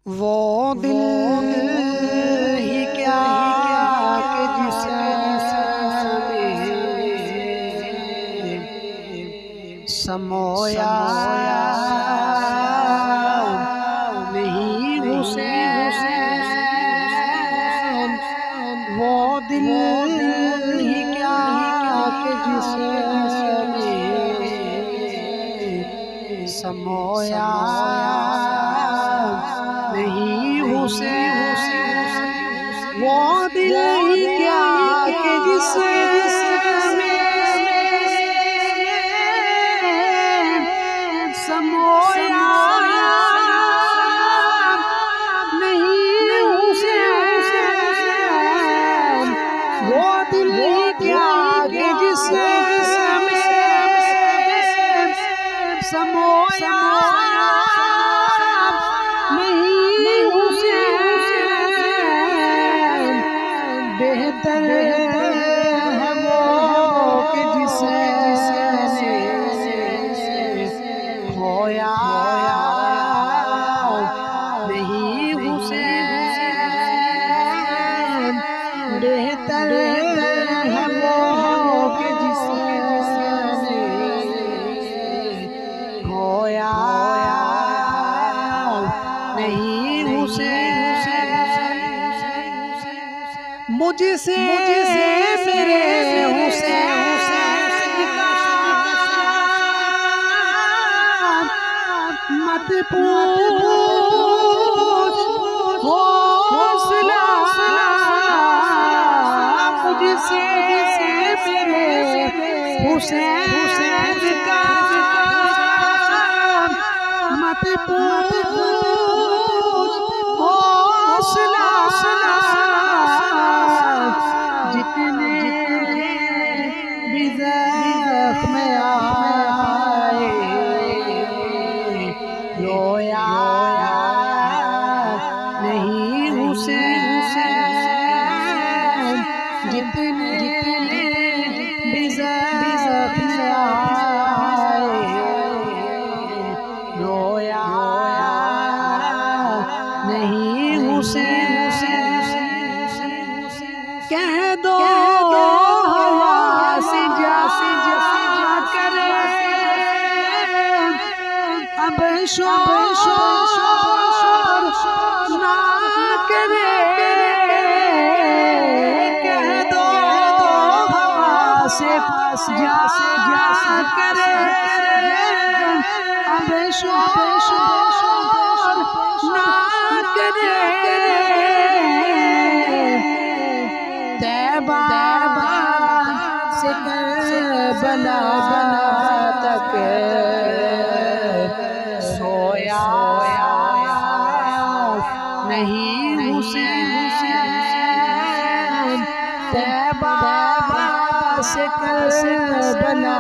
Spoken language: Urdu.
وہ دل ہی کیا کہ جس میں سمویا نہیں حسین، وہ دل ہی کیا کہ جس میں سمویا نہیں حسین، وہ دل ہی کیا کہ جس میں سمویا نہیں حسین، وہ دل ہی کیا کہ جس میں سمویا بہتر ہے وہ کہ جسے کھویا نہیں حسین، بہتر ہے وہ کہ جسے کھویا نہیں حسین، مجھ سے میرے حسین مت پوچھ، حوصلہ مجھ سے میرے حسین کا مت پوچھ، حوصلہ جتنے بھی زخم آئے رویا نہیں حسین، جتنے بھی زخم آئے رویا نہیں حسین، کہہ دو ہوا سے جا کرے اب شور نہ کرے، کہہ دو ہوا سے جا کرے اب شور نہ کرے، سے کربلا تک سویا نہیں حسین، طیبہ سے کربلا